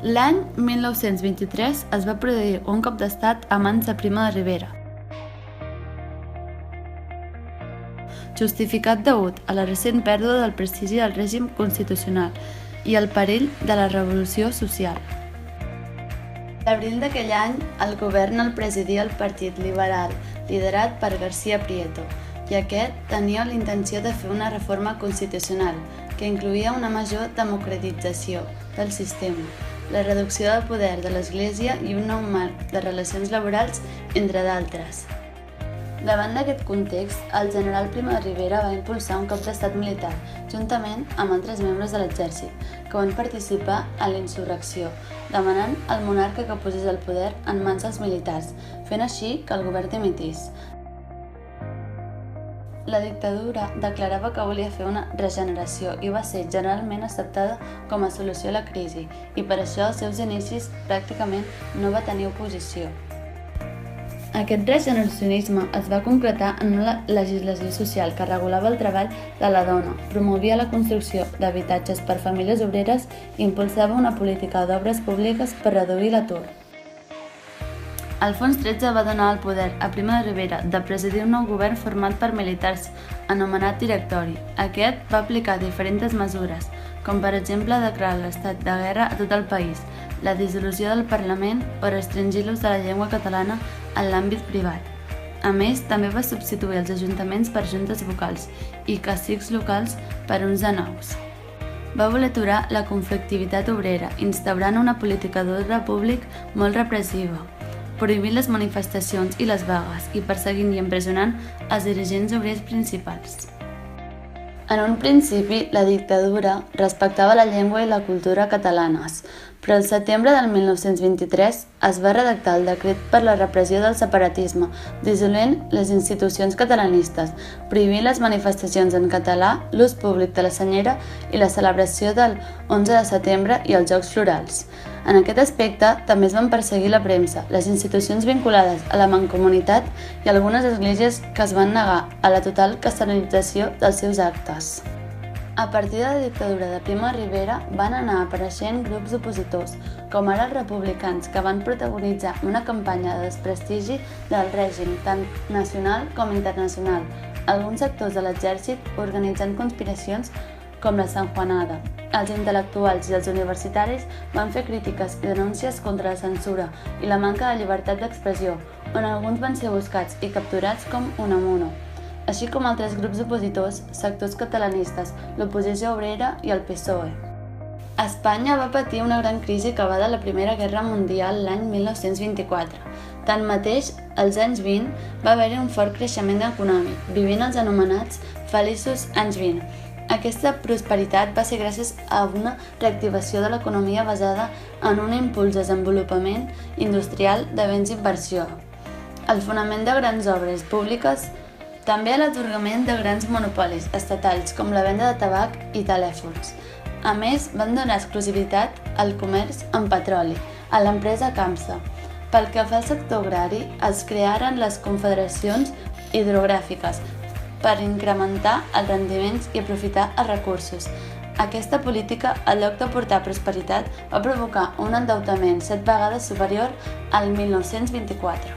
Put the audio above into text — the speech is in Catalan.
L'any 1923 es va produir un cop d'estat a mans de Primo de Rivera, justificat degut a la recent pèrdua del prestigi del règim constitucional i el perill de la revolució social. L'abril d'aquell any, el govern el presidia el Partit Liberal, liderat per García Prieto, i aquest tenia la intenció de fer una reforma constitucional que incloïa una major democratització del sistema, la reducció del poder de l'Església i un nou marc de relacions laborals, entre d'altres. Davant d'aquest context, el general Primo de Rivera va impulsar un cop d'estat militar, juntament amb altres membres de l'exèrcit, que van participar a la insurrecció, demanant al monarca que posés el poder en mans dels militars, fent així que el govern dimitís. La dictadura declarava que volia fer una regeneració i va ser generalment acceptada com a solució a la crisi, i per això als seus inicis pràcticament no va tenir oposició. Aquest regeneracionisme es va concretar en una legislació social que regulava el treball de la dona, promovia la construcció d'habitatges per famílies obreres i impulsava una política d'obres públiques per reduir l'atur. Alfons XIII va donar el poder a Primo de Rivera de presidir un nou govern format per militars, anomenat Directori. Aquest va aplicar diferents mesures, com per exemple declarar l'estat de guerra a tot el país, la dissolució del Parlament o restringir l'ús de la llengua catalana en l'àmbit privat. A més, també va substituir els ajuntaments per juntes vocals i cacics locals per uns de nous. Va voler aturar la conflictivitat obrera, instaurant una política d'ordre públic molt repressiva, prohibint les manifestacions i les vagues i perseguint i empresonant els dirigents obrers principals. En un principi, la dictadura respectava la llengua i la cultura catalanes, però al setembre del 1923 es va redactar el decret per la repressió del separatisme, dissolent les institucions catalanistes, prohibint les manifestacions en català, l'ús públic de la senyera i la celebració del 11 de setembre i els Jocs Florals. En aquest aspecte, també es van perseguir la premsa, les institucions vinculades a la mancomunitat i algunes esglésies que es van negar a la total castellanització dels seus actes. A partir de la dictadura de Primo de Rivera van anar apareixent grups opositors, com ara els republicans, que van protagonitzar una campanya de desprestigi del règim tant nacional com internacional, alguns sectors de l'exèrcit organitzant conspiracions com la Sanjuanada. Els intel·lectuals i els universitaris van fer crítiques i denúncies contra la censura i la manca de llibertat d'expressió, on alguns van ser buscats i capturats com Unamuno, així com altres grups opositors, sectors catalanistes, l'oposició obrera i el PSOE. Espanya va patir una gran crisi acabada la Primera Guerra Mundial l'any 1924. Tanmateix, als anys 20 va haver-hi un fort creixement econòmic, vivint els anomenats feliços anys 20. Aquesta prosperitat va ser gràcies a una reactivació de l'economia basada en un impuls de desenvolupament industrial de béns d'inversió, el fonament de grans obres públiques, també a l'atorgament de grans monopolis estatals com la venda de tabac i telèfons. A més, van donar exclusivitat al comerç amb petroli, a l'empresa Camsa. Pel que fa al sector agrari, es crearen les confederacions hidrogràfiques per incrementar els rendiments i aprofitar els recursos. Aquesta política, en lloc de portar prosperitat, va provocar un endeutament 7 vegades superior al 1924.